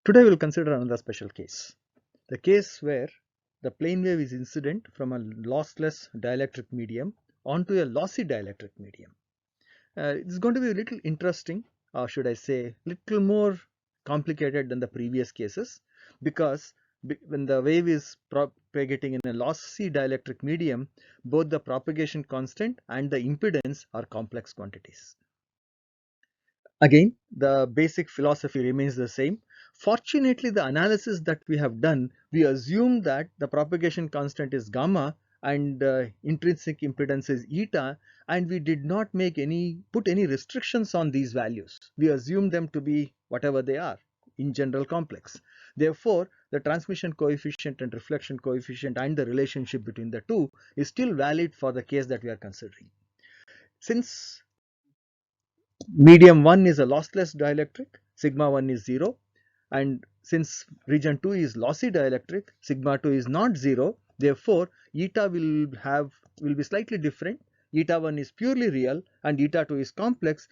Today we will consider another special case. The case where the plane wave is incident from a lossless dielectric medium onto a lossy dielectric medium. It's going to be a little interesting, or should I say, little more complicated than the previous cases, because when the wave is propagating in a lossy dielectric medium, both the propagation constant and the impedance are complex quantities. Again, the basic philosophy remains the same. Fortunately, the analysis that we have done, we assume that the propagation constant is gamma and intrinsic impedance is eta, and we did not put any restrictions on these values. We assume them to be whatever they are in general complex. Therefore, the transmission coefficient and reflection coefficient and the relationship between the two is still valid for the case that we are considering. Since medium 1 is a lossless dielectric, sigma 1 is 0, and since region 2 is lossy dielectric, sigma 2 is not 0, therefore eta will be slightly different. Eta 1 is purely real and eta 2 is complex.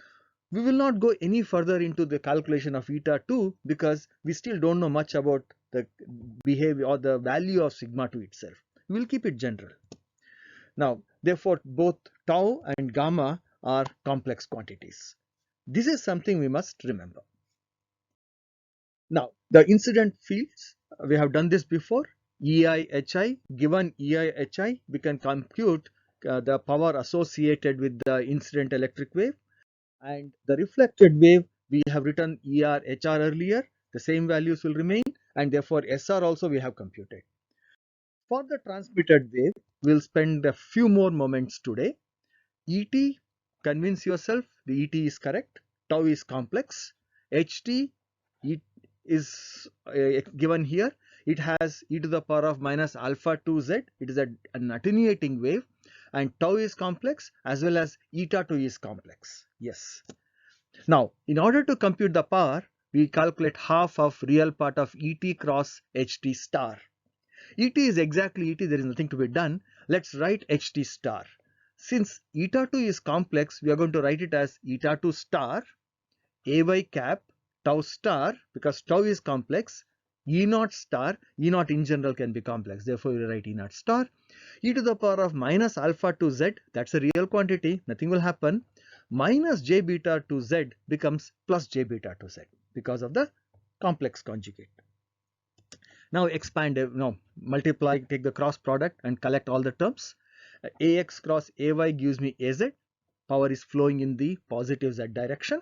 We will not go any further into the calculation of eta 2 because we still don't know much about the behavior or the value of sigma 2 itself. We will keep it general. Now, therefore, both tau and gamma are complex quantities. This is something we must remember. Now, the incident fields, we have done this before. EIHI, given EIHI, we can compute the power associated with the incident electric wave, and the reflected wave, we have written ERHR earlier. The same values will remain, and therefore SR also we have computed. For the transmitted wave, we'll spend a few more moments today. ET, convince yourself the ET is correct. Tau is complex. HT is given here. It has e to the power of minus alpha 2z. It is an attenuating wave, and tau is complex as well as eta 2 is complex. Yes. Now, in order to compute the power, we calculate half of real part of ET cross HT star. ET is exactly ET, there is nothing to be done. Let's write HT star. Since eta 2 is complex, we are going to write it as eta 2 star, AY cap, tau star, because tau is complex, E naught star, E naught in general can be complex, therefore we write E naught star, e to the power of minus alpha to z, that's a real quantity, nothing will happen, minus j beta to z becomes plus j beta to z because of the complex conjugate. Now multiply, take the cross product and collect all the terms. AX cross AY gives me AZ, power is flowing in the positive Z direction.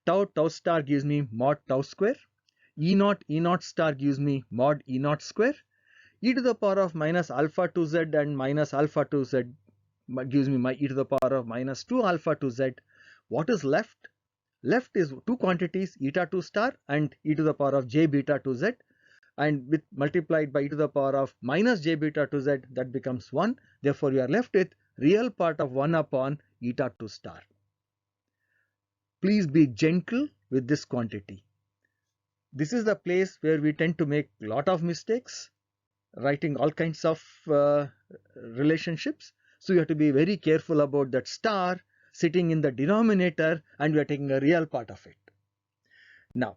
Tau star gives me mod tau square. E naught star gives me mod E naught square. E to the power of minus alpha to Z and minus alpha to Z gives me my e to the power of minus 2 alpha to Z. What is left? Left is two quantities, eta 2 star and e to the power of j beta to Z, and with multiplied by e to the power of minus j beta to z, that becomes 1. Therefore, you are left with real part of 1 upon eta 2 star. Please be gentle with this quantity. This is the place where we tend to make a lot of mistakes, writing all kinds of relationships. So you have to be very careful about that star sitting in the denominator, and we are taking a real part of it. Now,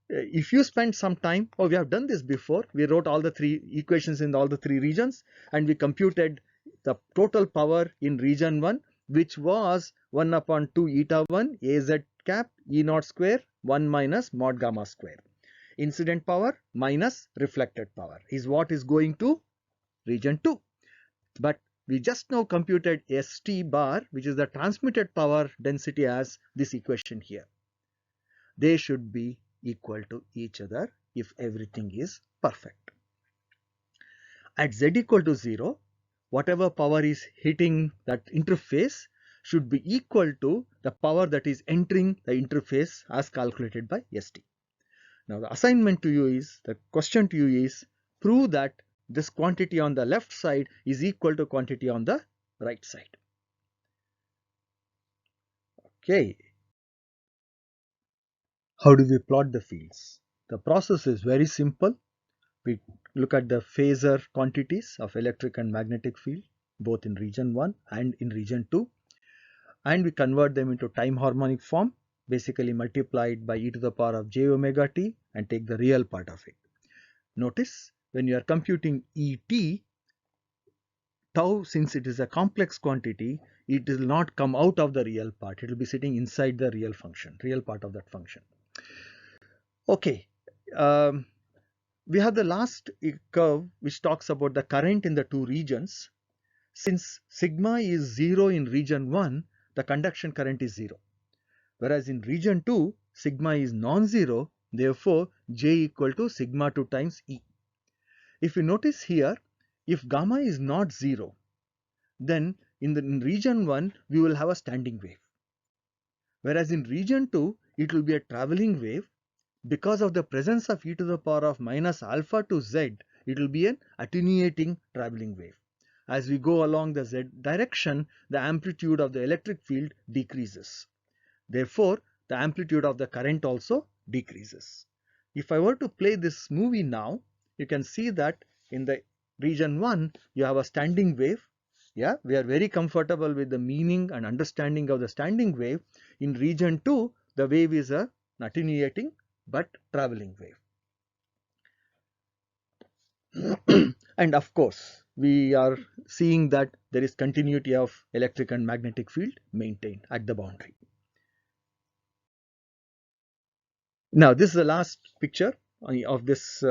if you spend some time, we have done this before. We wrote all the three equations in all the three regions, and we computed the total power in region 1, which was 1 upon 2 eta 1 Az cap E naught square 1 minus mod gamma square. Incident power minus reflected power is what is going to region 2. But we just now computed ST bar, which is the transmitted power density, as this equation here. They should be equal to each other if everything is perfect. At z equal to 0, whatever power is hitting that interface should be equal to the power that is entering the interface as calculated by ST. Now the assignment to you is, the question to you is, prove that this quantity on the left side is equal to quantity on the right side. Okay. How do we plot the fields? The process is very simple. We look at the phasor quantities of electric and magnetic field, both in region 1 and in region 2, and we convert them into time harmonic form. basically multiply it by e to the power of j omega t and take the real part of it. Notice when you are computing Et, tau, since it is a complex quantity, it will not come out of the real part. It will be sitting inside the real function, real part of that function. Okay, we have the last curve which talks about the current in the two regions. Since sigma is 0 in region 1, the conduction current is 0. Whereas in region 2, sigma is non-zero, therefore J equal to sigma 2 times E. If you notice here, if gamma is not 0, then in region 1, we will have a standing wave. Whereas in region 2, it will be a traveling wave. Because of the presence of e to the power of minus alpha to z, it will be an attenuating traveling wave. As we go along the z direction, the amplitude of the electric field decreases. Therefore, the amplitude of the current also decreases. If I were to play this movie now, you can see that in the region 1, you have a standing wave. Yeah, we are very comfortable with the meaning and understanding of the standing wave. In region 2, the wave is an attenuating but traveling wave. And of course, we are seeing that there is continuity of electric and magnetic field maintained at the boundary. Now, this is the last picture of this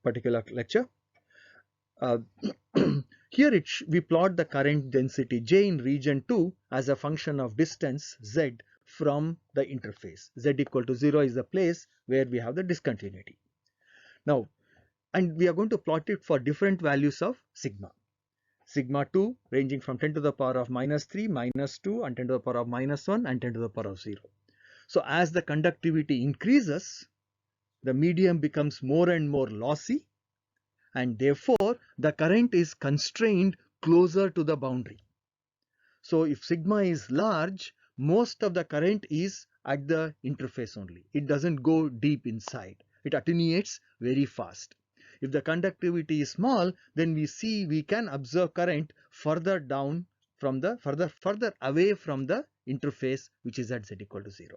particular lecture. Here we plot the current density J in region 2 as a function of distance Z from the interface. Z equal to 0 is the place where we have the discontinuity. Now, and we are going to plot it for different values of sigma. Sigma 2 ranging from 10 to the power of minus 3, minus 2, and 10 to the power of minus 1, and 10 to the power of 0. So as the conductivity increases, the medium becomes more and more lossy, and therefore the current is constrained closer to the boundary. So if sigma is large, most of the current is at the interface only. It doesn't go deep inside. It attenuates very fast. If the conductivity is small, then we can observe current further down from the further away from the interface, which is at z equal to 0.